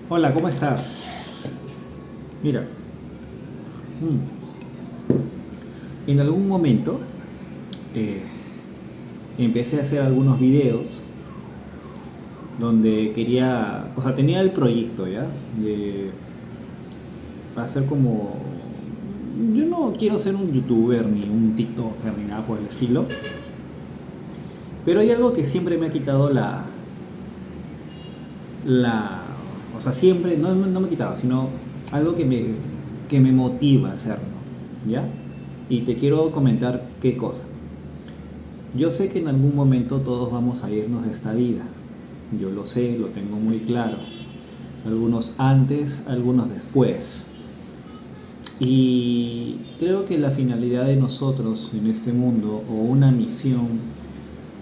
Hola, ¿cómo estás? Mira, en algún momento eh, empecé a hacer algunos videos donde quería, o sea, tenía el proyecto ya de hacer como, yo no quiero ser un youtuber ni un tiktoker ni nada por el estilo, pero hay algo que siempre me ha quitado la, o sea, siempre, no me ha quitado, sino algo que me motiva a hacerlo, ¿ya? Y te quiero comentar qué cosa. Yo sé que en algún momento todos vamos a irnos de esta vida. Yo lo sé, lo tengo muy claro. Algunos antes, algunos después. Y creo que la finalidad de nosotros en este mundo, o una misión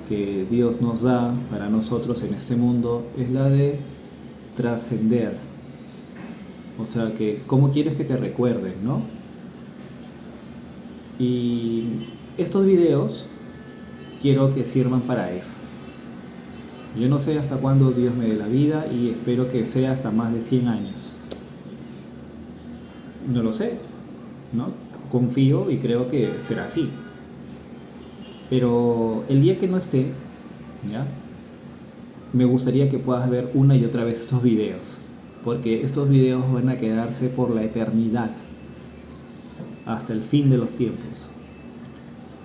que Dios nos da para nosotros en este mundo, es la de trascender. O sea, que cómo quieres que te recuerden, ¿no? Y estos videos quiero que sirvan para eso. Yo no sé hasta cuándo Dios me dé la vida y espero que sea hasta más de 100 años. No lo sé, ¿no? Confío y creo que será así. Pero el día que no esté, ¿ya? Me gustaría que puedas ver una y otra vez estos videos. Porque estos videos van a quedarse por la eternidad, hasta el fin de los tiempos.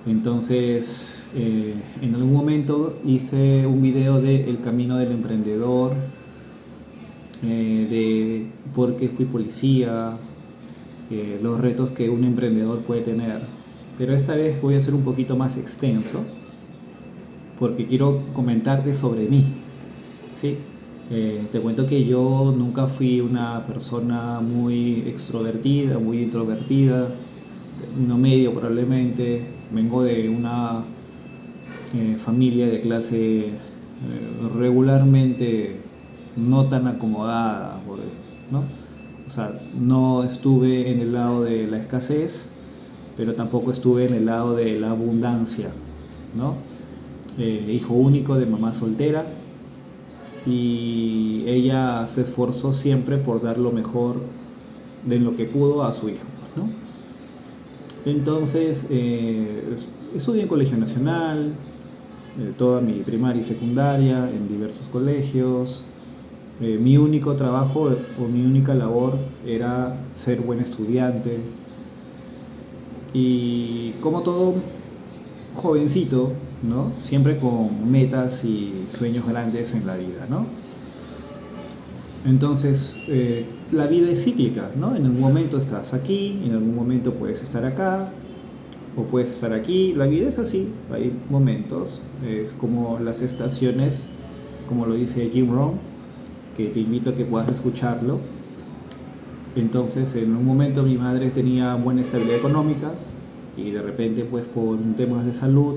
Entonces, en algún momento hice un video de El camino del emprendedor, de por qué fui policía, los retos que un emprendedor puede tener. Pero esta vez voy a ser un poquito más extenso porque quiero comentarte sobre mí, ¿sí? Te cuento que yo nunca fui una persona muy extrovertida, muy introvertida, no medio probablemente. Vengo de una familia de clase regularmente no tan acomodada, ¿no? O sea, no estuve en el lado de la escasez, pero tampoco estuve en el lado de la abundancia, ¿no? Hijo único de mamá soltera, y ella se esforzó siempre por dar lo mejor de lo que pudo a su hijo, ¿no? Entonces, estudié en colegio nacional, toda mi primaria y secundaria en diversos colegios. Mi único trabajo o mi única labor era ser buen estudiante. Y como todo jovencito, ¿no? Siempre con metas y sueños grandes en la vida, ¿no? Entonces, la vida es cíclica, ¿no? En algún momento estás aquí, en algún momento puedes estar acá, o puedes estar aquí. La vida es así, hay momentos, es como las estaciones, como lo dice Jim Rohn, que te invito a que puedas escucharlo. Entonces, en un momento mi madre tenía buena estabilidad económica y de repente, pues por temas de salud,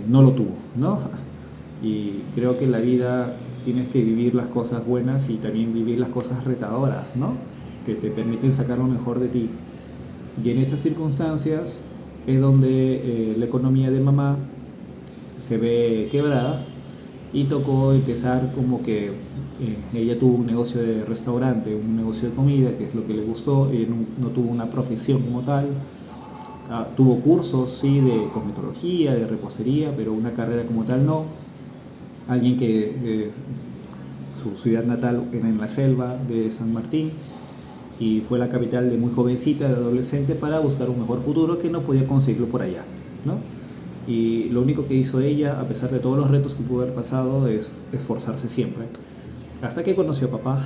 no lo tuvo, ¿no? Y creo que en la vida tienes que vivir las cosas buenas y también vivir las cosas retadoras, ¿no? Que te permiten sacar lo mejor de ti. Y en esas circunstancias es donde la economía de mamá se ve quebrada y tocó empezar como que ella tuvo un negocio de restaurante, un negocio de comida, que es lo que le gustó. Ella no tuvo una profesión como tal. Tuvo cursos, sí, de cosmetología, de repostería, pero una carrera como tal no. Alguien que su ciudad natal era en la selva de San Martín y fue la capital de muy jovencita, de adolescente, para buscar un mejor futuro que no podía conseguirlo por allá, ¿no? Y lo único que hizo ella, a pesar de todos los retos que pudo haber pasado, es esforzarse siempre. Hasta que conoció a papá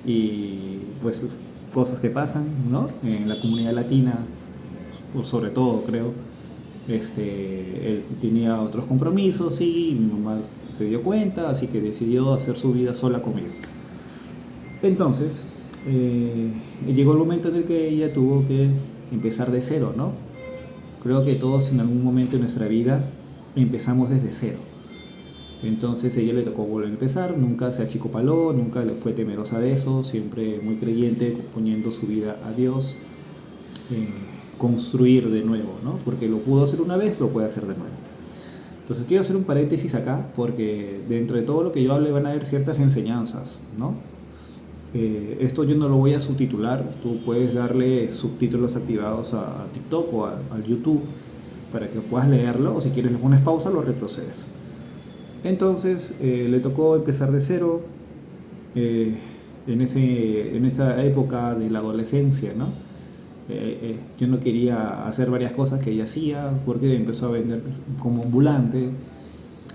y pues cosas que pasan, ¿no? En la comunidad latina, sobre todo creo, él tenía otros compromisos y mi mamá se dio cuenta, así que decidió hacer su vida sola conmigo. Entonces, llegó el momento en el que ella tuvo que empezar de cero, ¿no? Creo que todos en algún momento de nuestra vida empezamos desde cero. Entonces a ella le tocó volver a empezar, nunca se achicopaló, nunca le fue temerosa de eso, siempre muy creyente, poniendo su vida a Dios, eh, construir de nuevo, ¿no? Porque lo pudo hacer una vez, lo puede hacer de nuevo. Entonces quiero hacer un paréntesis acá, porque dentro de todo lo que yo hable van a haber ciertas enseñanzas, ¿no? Esto yo no lo voy a subtitular, tú puedes darle subtítulos activados a TikTok o al YouTube para que puedas leerlo, o si quieres le pones pausa, lo retrocedes. Entonces le tocó empezar de cero eh, en esa época de la adolescencia, ¿no? Yo no quería hacer varias cosas que ella hacía porque empezó a vender como ambulante,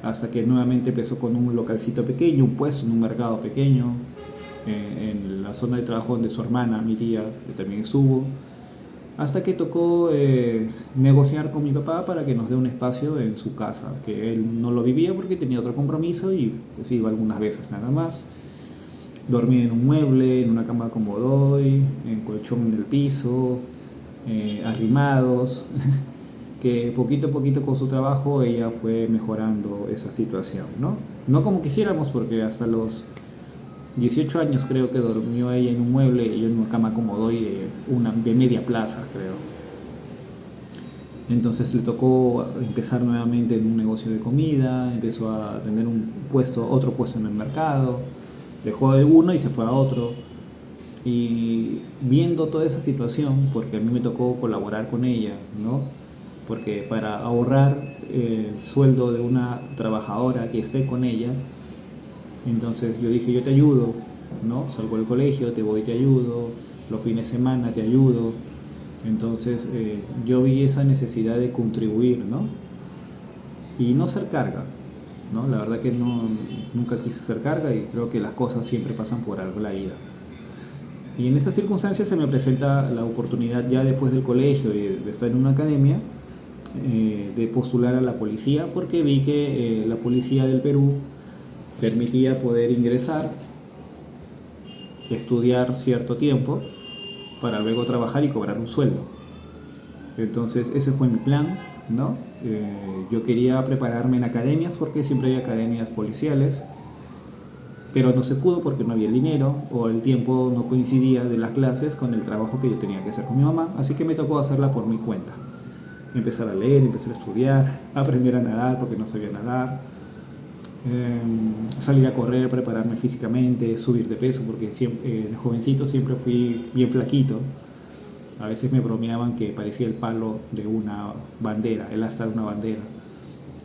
hasta que nuevamente empezó con un localcito pequeño, un puesto en un mercado pequeño, en la zona de trabajo donde su hermana, mi tía, que también estuvo, hasta que tocó negociar con mi papá para que nos dé un espacio en su casa, que él no lo vivía porque tenía otro compromiso y pues iba algunas veces nada más. Dormía en un mueble, en una cama como doy, en colchón en el piso, arrimados, que poquito a poquito con su trabajo ella fue mejorando esa situación, ¿no? No como quisiéramos, porque hasta los 18 años creo que durmió ella en un mueble y yo en una cama como doy de media plaza, creo. Entonces le tocó empezar nuevamente en un negocio de comida, empezó a tener otro puesto en el mercado, dejó de uno y se fue a otro. Y viendo toda esa situación, porque a mí me tocó colaborar con ella, ¿no? Porque para ahorrar el sueldo de una trabajadora que esté con ella, entonces yo dije, yo te ayudo, ¿no? Salgo del colegio, te voy, te ayudo, los fines de semana te ayudo. Entonces yo vi esa necesidad de contribuir, ¿no? Y no ser carga, ¿no? La verdad que no, nunca quise ser carga y creo que las cosas siempre pasan por algo en la vida. Y en esas circunstancias se me presenta la oportunidad ya después del colegio y de estar en una academia, de postular a la policía, porque vi que la policía del Perú permitía poder ingresar, estudiar cierto tiempo para luego trabajar y cobrar un sueldo. Entonces ese fue mi plan, ¿no? Yo quería prepararme en academias porque siempre hay academias policiales, pero no se pudo porque no había el dinero o el tiempo no coincidía de las clases con el trabajo que yo tenía que hacer con mi mamá, así que me tocó hacerla por mi cuenta. Empezar a leer, empezar a estudiar, aprender a nadar porque no sabía nadar, salir a correr, prepararme físicamente, subir de peso porque siempre, de jovencito siempre fui bien flaquito. A veces me bromeaban que parecía el palo de una bandera, el asta de una bandera.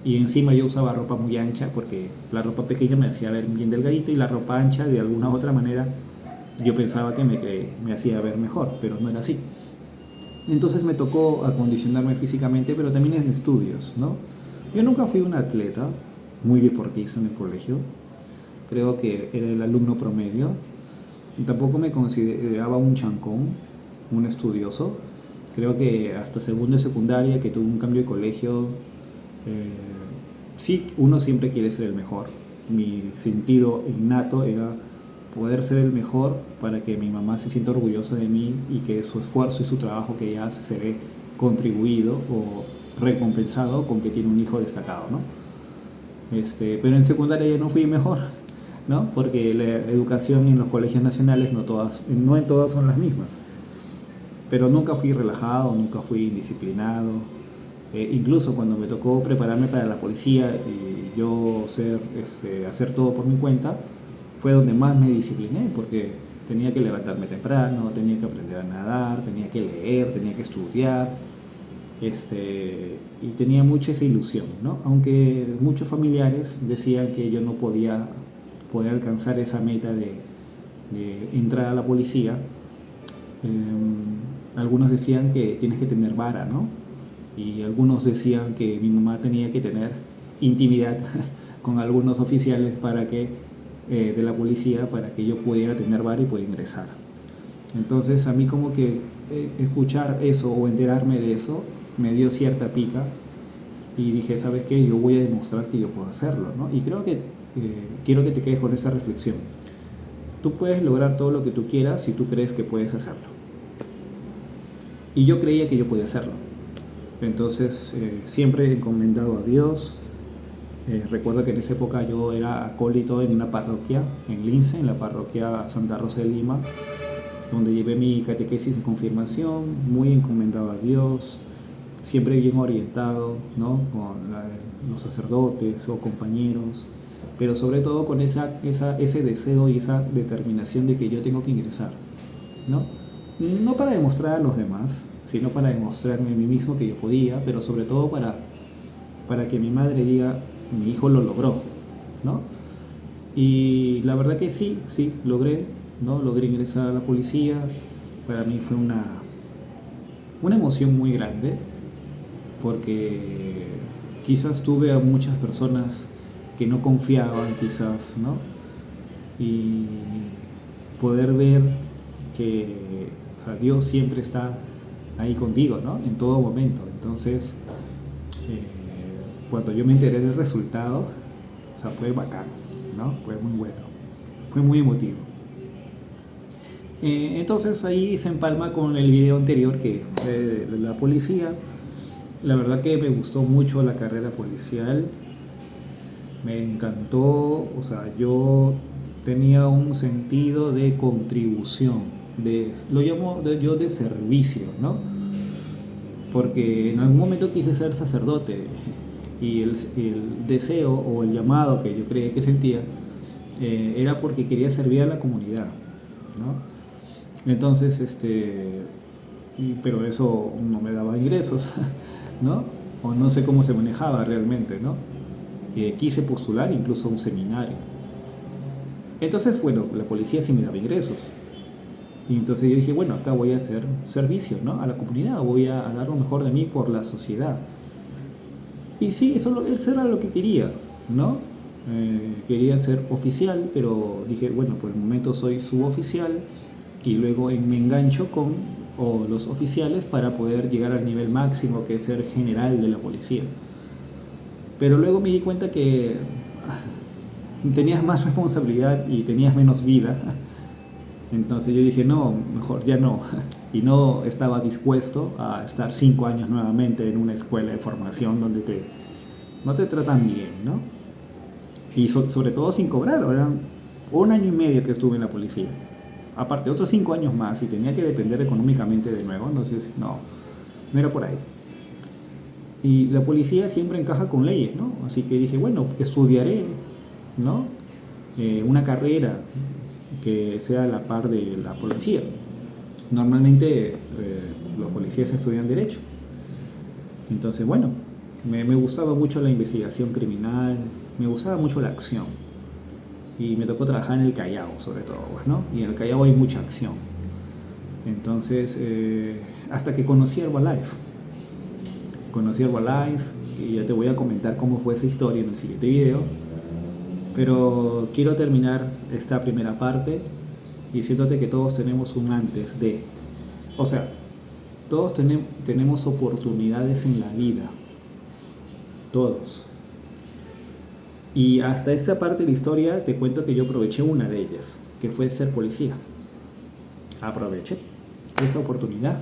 Y encima yo usaba ropa muy ancha porque la ropa pequeña me hacía ver bien delgadito y la ropa ancha de alguna u otra manera yo pensaba que me hacía ver mejor, pero no era así. Entonces me tocó acondicionarme físicamente, pero también en estudios, ¿no? Yo nunca fui un atleta muy deportista en el colegio, creo que era el alumno promedio, y tampoco me consideraba un chancón, un estudioso. Creo que hasta segundo de secundaria, que tuve un cambio de colegio, sí, uno siempre quiere ser el mejor. Mi sentido innato era poder ser el mejor para que mi mamá se sienta orgullosa de mí y que su esfuerzo y su trabajo que ella hace se ve contribuido o recompensado con que tiene un hijo destacado, ¿no? Pero en secundaria ya no fui mejor, ¿no? Porque la educación en los colegios nacionales no en todas son las mismas. Pero nunca fui relajado, nunca fui indisciplinado. Incluso cuando me tocó prepararme para la policía y yo hacer todo por mi cuenta, fue donde más me discipliné, porque tenía que levantarme temprano, tenía que aprender a nadar, tenía que leer, tenía que estudiar, y tenía mucha esa ilusión, ¿no? Aunque muchos familiares decían que yo no podía poder alcanzar esa meta de entrar a la policía. Algunos decían que tienes que tener vara, ¿no? Y algunos decían que mi mamá tenía que tener intimidad con algunos oficiales de la policía para que yo pudiera tener vara y poder ingresar. Entonces a mí como que escuchar eso o enterarme de eso me dio cierta pica y dije, ¿sabes qué? Yo voy a demostrar que yo puedo hacerlo, ¿no? Y creo que quiero que te quedes con esa reflexión. Tú puedes lograr todo lo que tú quieras si tú crees que puedes hacerlo. Y yo creía que yo podía hacerlo. Entonces siempre he encomendado a Dios. Recuerdo que en esa época yo era acólito en una parroquia en Lince, en la parroquia Santa Rosa de Lima, donde llevé mi catequesis de confirmación, muy encomendado a Dios, siempre bien orientado, ¿no? Con los sacerdotes o compañeros. pero sobre todo con ese deseo y esa determinación de que yo tengo que ingresar, ¿no? No para demostrar a los demás, sino para demostrarme a mí mismo que yo podía, pero sobre todo para que mi madre diga, mi hijo lo logró, ¿no? Y la verdad que sí, logré, ¿no? Logré ingresar a la policía. Para mí fue una emoción muy grande, porque quizás tuve a muchas personas que no confiaban, quizás, ¿no? Y poder ver que, o sea, Dios siempre está ahí contigo, ¿no? En todo momento. Entonces, eh, cuando yo me enteré del resultado, o sea, fue bacán, ¿no? Fue muy bueno, fue muy emotivo. Entonces ahí se empalma con el video anterior que fue de la policía. La verdad que me gustó mucho la carrera policial, me encantó, o sea, yo tenía un sentido de contribución, lo llamo yo de servicio, ¿no? Porque en algún momento quise ser sacerdote y el deseo o el llamado que yo creía que sentía era porque quería servir a la comunidad, ¿no? Entonces, pero eso no me daba ingresos, ¿no? O no sé cómo se manejaba realmente, ¿no? Quise postular incluso a un seminario. Entonces, bueno, la policía sí me daba ingresos. Y entonces yo dije, bueno, acá voy a hacer servicio, ¿no? A la comunidad, voy a dar lo mejor de mí por la sociedad. Y sí, eso era lo que quería, ¿no? Quería ser oficial, pero dije, bueno, por el momento soy suboficial y luego me engancho con los oficiales para poder llegar al nivel máximo, que es ser general de la policía. Pero luego me di cuenta que tenías más responsabilidad y tenías menos vida. Entonces yo dije, no, mejor ya no. Y no estaba dispuesto a estar 5 años nuevamente en una escuela de formación donde no te tratan bien, ¿no? Y sobre todo sin cobrar. Eran 1 año y medio que estuve en la policía. Aparte, otros 5 años más y tenía que depender económicamente de nuevo. Entonces, no era por ahí. Y la policía siempre encaja con leyes, ¿no? Así que dije, bueno, estudiaré, ¿no? Una carrera que sea a la par de la policía. Normalmente los policías estudian derecho. Entonces, bueno, me gustaba mucho la investigación criminal, me gustaba mucho la acción. Y me tocó trabajar en el Callao, sobre todo, ¿no? Y en el Callao hay mucha acción. Entonces, hasta que conocí Herbalife. Y ya te voy a comentar cómo fue esa historia en el siguiente video. Pero quiero terminar esta primera parte diciéndote que todos tenemos un antes de. O sea, todos tenemos oportunidades en la vida. Todos. Y hasta esta parte de la historia te cuento que yo aproveché una de ellas, que fue ser policía. Aproveché esa oportunidad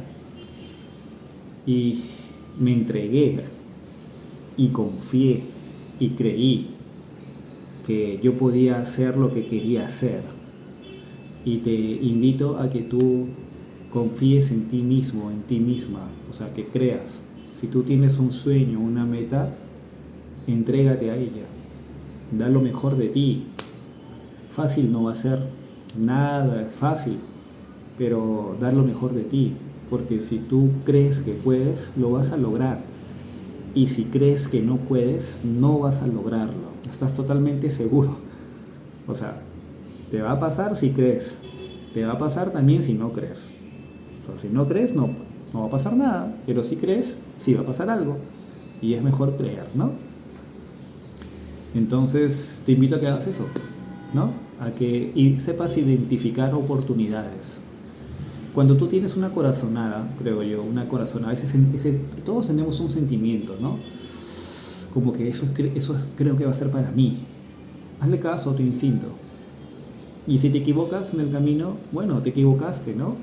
y me entregué y confié y creí que yo podía hacer lo que quería hacer. Y te invito a que tú confíes en ti mismo, en ti misma, o sea, que creas. Si tú tienes un sueño, una meta, entrégate a ella. Da lo mejor de ti. Fácil no va a ser, nada es fácil, pero dar lo mejor de ti, porque si tú crees que puedes, lo vas a lograr. Y si crees que no puedes, no vas a lograrlo. Estás totalmente seguro. O sea, te va a pasar si crees. Te va a pasar también si no crees. Pero si no crees, no va a pasar nada. Pero si crees, sí va a pasar algo. Y es mejor creer, ¿no? Entonces, te invito a que hagas eso, ¿no? A que sepas identificar oportunidades. Cuando tú tienes una corazonada, creo yo, a veces todos tenemos un sentimiento, ¿no? Como que eso creo que va a ser para mí. Hazle caso a tu instinto. Y si te equivocas en el camino, bueno, te equivocaste, ¿no?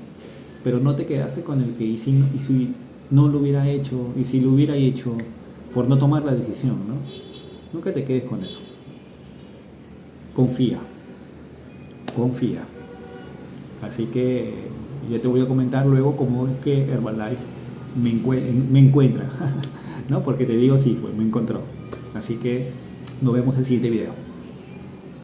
Pero no te quedaste con el que y si no lo hubiera hecho, y si lo hubiera hecho por no tomar la decisión, ¿no? Nunca te quedes con eso. Confía. Así que ya te voy a comentar luego cómo es que Herbalife me encuentra, ¿no? Porque te digo, sí, me encontró. Así que nos vemos en el siguiente video.